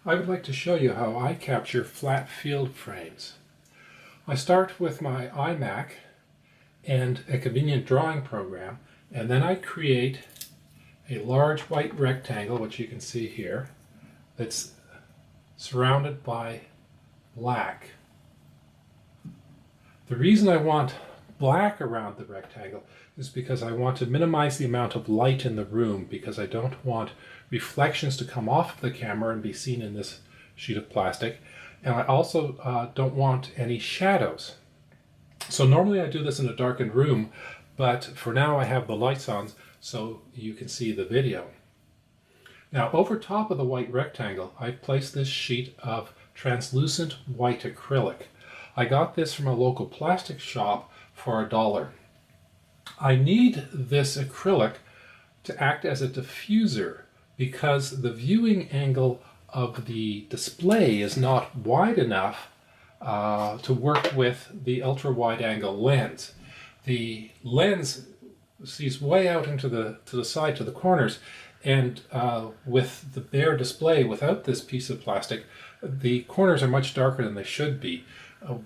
I would like to show you how I capture flat field frames. I start with my iMac and a convenient drawing program, and then I create a large white rectangle, which you can see here, that's surrounded by black. The reason I want black around the rectangle is because I want to minimize the amount of light in the room, because I don't want reflections to come off of the camera and be seen in this sheet of plastic, and I also don't want any shadows. So normally I do this in a darkened room, but for now I have the lights on so you can see the video. Now over top of the white rectangle I've placed this sheet of translucent white acrylic. I got this from a local plastic shop for $1. I need this acrylic to act as a diffuser because the viewing angle of the display is not wide enough to work with the ultra-wide angle lens. The lens sees way out into the side, to the corners, and with the bare display without this piece of plastic, the corners are much darker than they should be.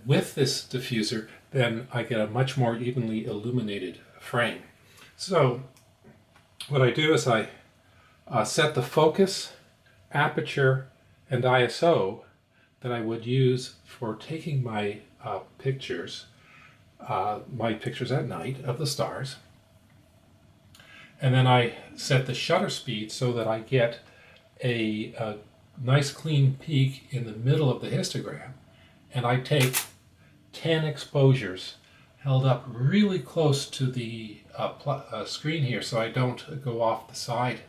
With this diffuser, then I get a much more evenly illuminated frame. So what I do is I set the focus, aperture, and ISO that I would use for taking my pictures at night of the stars. And then I set the shutter speed so that I get a nice clean peak in the middle of the histogram. And I take 10 exposures held up really close to the screen here so I don't go off the side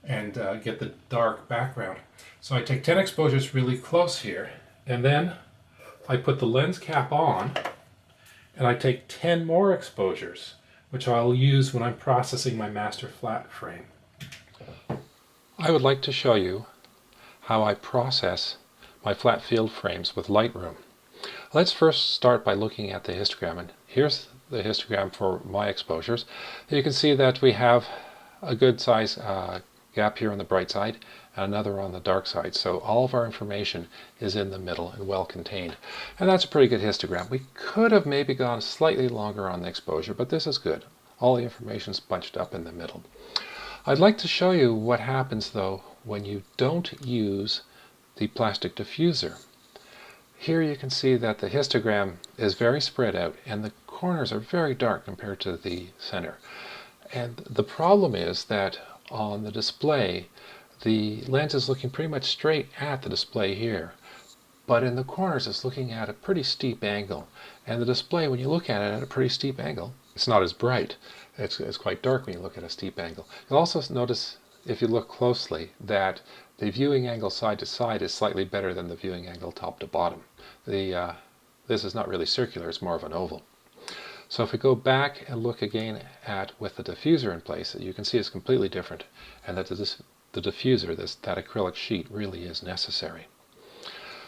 and get the dark background. So I take 10 exposures really close here, and then I put the lens cap on and I take 10 more exposures, which I'll use when I'm processing my master flat frame. I would like to show you how I process my flat field frames with Lightroom. Let's first start by looking at the histogram, and here's the histogram for my exposures. You can see that we have a good size gap here on the bright side and another on the dark side, so all of our information is in the middle and well contained, and that's a pretty good histogram. We could have maybe gone slightly longer on the exposure, but this is good. All the information is bunched up in the middle. I'd like to show you what happens though when you don't use the plastic diffuser. Here you can see that the histogram is very spread out and the corners are very dark compared to the center. And the problem is that on the display, the lens is looking pretty much straight at the display here, but in the corners it's looking at a pretty steep angle. And the display, when you look at it at a pretty steep angle, it's not as bright. It's quite dark when you look at a steep angle. You'll also notice, if you look closely, that the viewing angle side to side is slightly better than the viewing angle top to bottom. This is not really circular, it's more of an oval. So if we go back and look again at with the diffuser in place, you can see it's completely different, and that the diffuser, that acrylic sheet, really is necessary.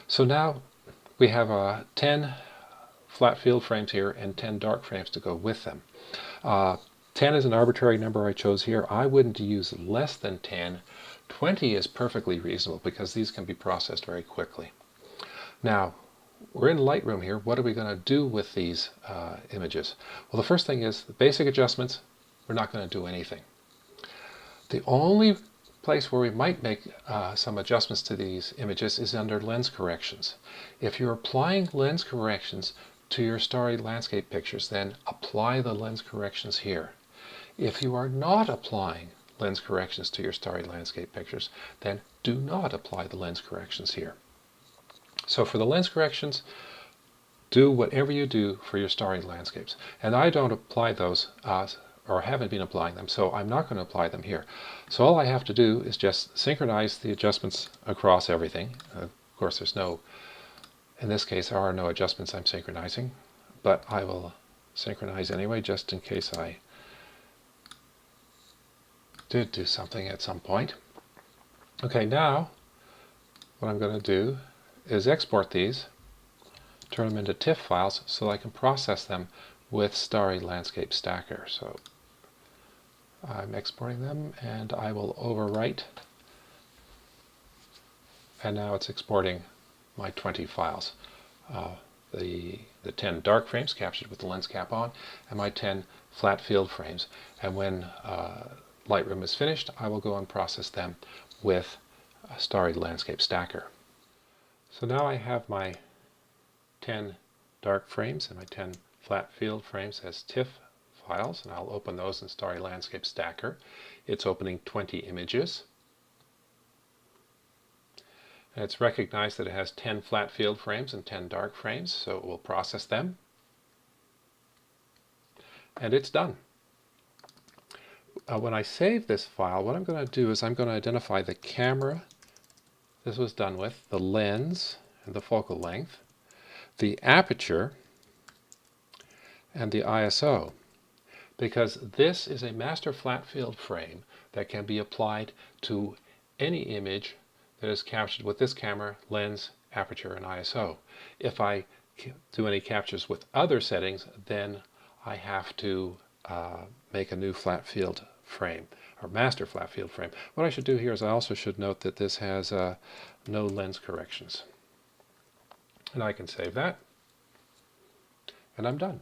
So now we have 10 flat field frames here and 10 dark frames to go with them. 10 is an arbitrary number I chose here. I wouldn't use less than 10. 20 is perfectly reasonable because these can be processed very quickly. Now, we're in Lightroom here. What are we going to do with these images? Well, the first thing is the basic adjustments. We're not going to do anything. The only place where we might make some adjustments to these images is under lens corrections. If you're applying lens corrections to your starry landscape pictures, then apply the lens corrections here. If you are not applying lens corrections to your starry landscape pictures, then do not apply the lens corrections here. So for the lens corrections, do whatever you do for your starry landscapes. And I don't apply those, or haven't been applying them, so I'm not going to apply them here. So all I have to do is just synchronize the adjustments across everything. Of course, in this case, there are no adjustments I'm synchronizing, but I will synchronize anyway, just in case I did do something at some point. Okay, now what I'm going to do is export these, turn them into TIFF files so I can process them with Starry Landscape Stacker. So I'm exporting them, and I will overwrite and now it's exporting my 20 files. The 10 dark frames captured with the lens cap on, and my 10 flat field frames. And when Lightroom is finished, I will go and process them with Starry Landscape Stacker. So now I have my 10 dark frames and my 10 flat field frames as TIFF files, and I'll open those in Starry Landscape Stacker. It's opening 20 images. And it's recognized that it has 10 flat field frames and 10 dark frames, so it will process them. And it's done. When I save this file, what I'm going to do is I'm going to identify the camera this was done with, the lens and the focal length, the aperture, and the ISO. Because this is a master flat field frame that can be applied to any image that is captured with this camera, lens, aperture, and ISO. If I do any captures with other settings, then I have to make a new flat field frame, or master flat field frame. What I should do here is I also should note that this has no lens corrections. And I can save that, and I'm done.